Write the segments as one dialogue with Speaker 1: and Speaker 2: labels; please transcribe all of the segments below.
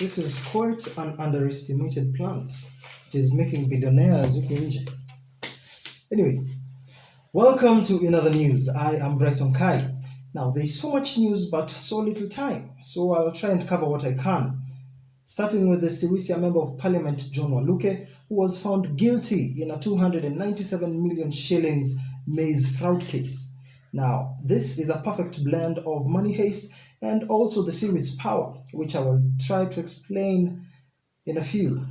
Speaker 1: This is quite an underestimated plant. It is making billionaires huku nje. Anyway, welcome to Another News. I am Bryson Kai. Now, there's so much news but so little time, so I'll try and cover what I can. Starting with the Sirisia Member of Parliament, John Waluke, who was found guilty in a 297 million shillings maize fraud case. Now, this is a perfect blend of money heist and also the series power, which I will try to explain in a few.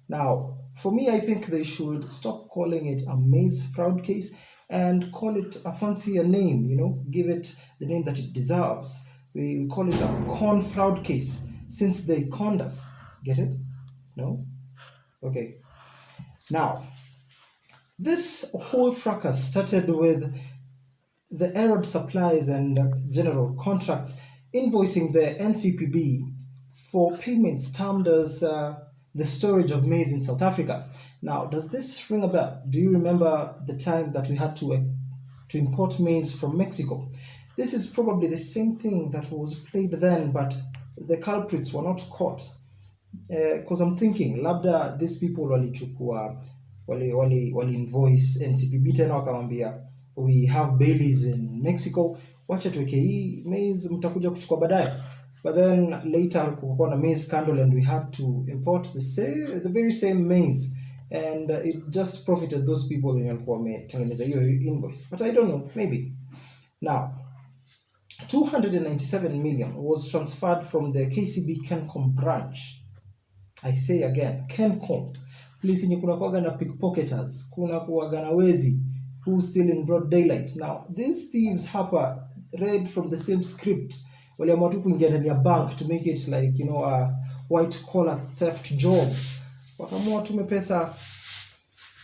Speaker 1: Now, for me, I think they should stop calling it a maize fraud case and call it a fancier name, give it the name that it deserves. We call it a corn fraud case since they conned us. Get it? No? Okay. Now, this whole fracas started with the errored supplies and general contracts invoicing the NCPB for payments termed as the storage of maize in South Africa. Now, does this ring a bell? Do you remember the time that we had to import maize from Mexico? This is probably the same thing that was played then, but the culprits were not caught. Because I'm thinking, labda these people walichukua wali invoice NCPB tena wakamwambia we have Baileys in Mexico, wacha tuweke hii maize mtakuja kuchukua baadaye. But then later kukakuwa na maize scandal and we had to import the very same maize, and it just profited those people wenye walikuwa wametengeneza hiyo invoice. But I don't know, maybe. Now, 297 million was transferred from the KCB Kencom branch. I say again, Kencom. Please, kuna kuwaga na pickpocketers, kuna kuwaga na wezi who still in broad daylight. Now, these thieves hapa read from the same script. Waliamua tu kuingia ndani ya bank to make it like, a white collar theft job. Wakaamua tume pesa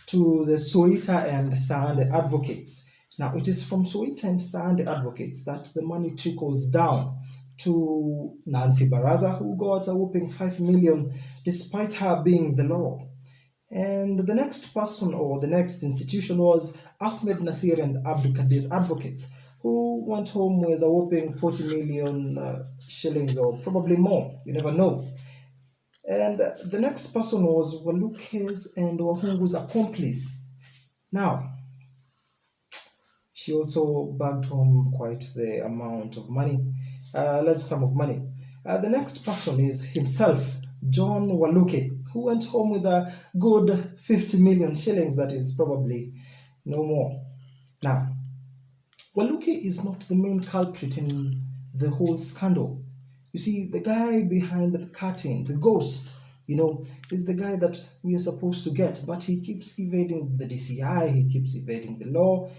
Speaker 1: to the Soita and Sahande advocates. Now, it is from Soita and Sahande advocates that the money trickles down to Nancy Baraza, who got a whopping 5 million despite her being the law. And the next person or the next institution was Ahmed Nasir and Abdul Kadir advocates, who went home with a whopping 40 million shillings or probably more. You never know. And the next person was Waluke's and Wahungu's accomplice. Now, she also bagged home quite the amount of money, a large sum of money. The next person is himself, John Waluke, who went home with a good 50 million shillings, that is probably no more. Now, Waluke is not the main culprit in the whole scandal. You see, the guy behind the curtain, the ghost, is the guy that we are supposed to get, but he keeps evading the DCI, he keeps evading the law,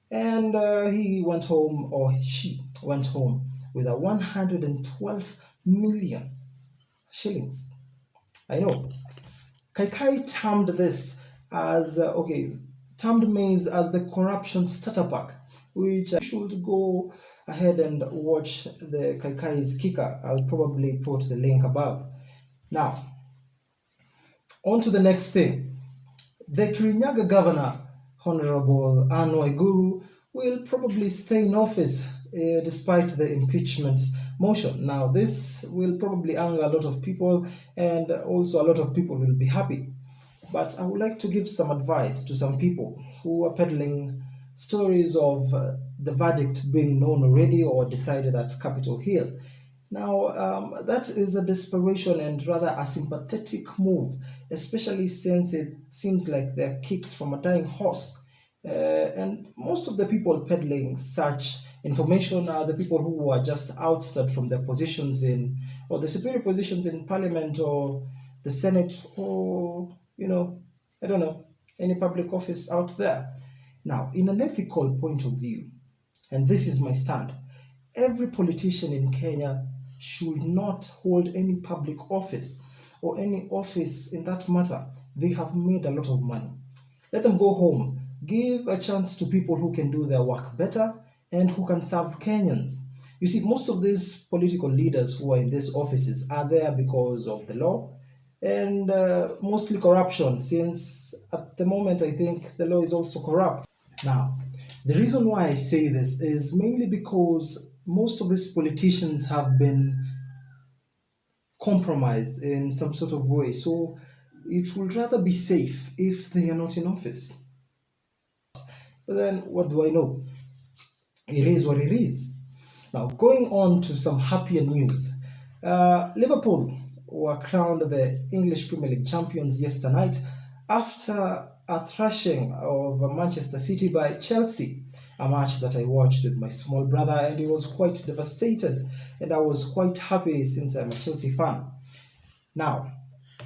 Speaker 1: and he went home, or she went home, with a 112 million shillings. I know. Kaikai termed this as, termed maize as the corruption starter pack, which I should go ahead and watch the Kaikai's kicker. I'll probably put the link above. Now, on to the next thing. The Kirinyaga governor, Honorable Waiguru, will probably stay in office despite the impeachment motion. Now, this will probably anger a lot of people, and also a lot of people will be happy. But I would like to give some advice to some people who are peddling stories of the verdict being known already or decided at Capitol Hill. Now, that is a desperation and rather a sympathetic move, especially since it seems like they're kicks from a dying horse. And most of the people peddling such information are the people who are just ousted from their positions or the superior positions in Parliament or the Senate or, I don't know, any public office out there. Now, in an ethical point of view, and this is my stand, every politician in Kenya should not hold any public office or any office in that matter. They have made a lot of money. Let them go home. Give a chance to people who can do their work better and who can serve Kenyans. You see, most of these political leaders who are in these offices are there because of the law and mostly corruption, since at the moment I think the law is also corrupt. Now, the reason why I say this is mainly because most of these politicians have been compromised in some sort of way. So it would rather be safe if they are not in office. But then what do I know? It is what it is. Now, going on to some happier news. Liverpool were crowned the English Premier League champions yesterday night after a thrashing of Manchester City by Chelsea, a match that I watched with my small brother, and he was quite devastated, and I was quite happy since I'm a Chelsea fan. Now,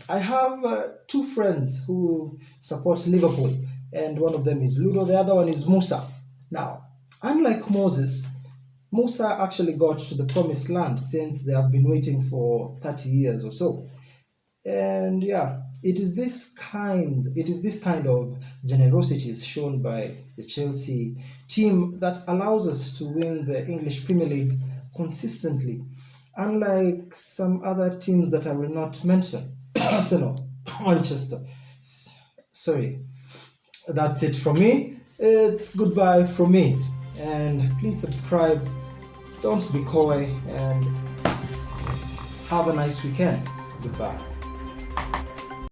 Speaker 1: I have two friends who support Liverpool, and one of them is Ludo, the other one is Musa. Now, unlike Moses, Musa actually got to the promised land since they have been waiting for 30 years or so. And yeah, it is this kind of generosity is shown by the Chelsea team that allows us to win the English Premier League consistently, unlike some other teams that I will not mention. Arsenal, Manchester. Sorry, that's it from me. It's goodbye from me, and please subscribe, don't be coy, and have a nice weekend. Goodbye.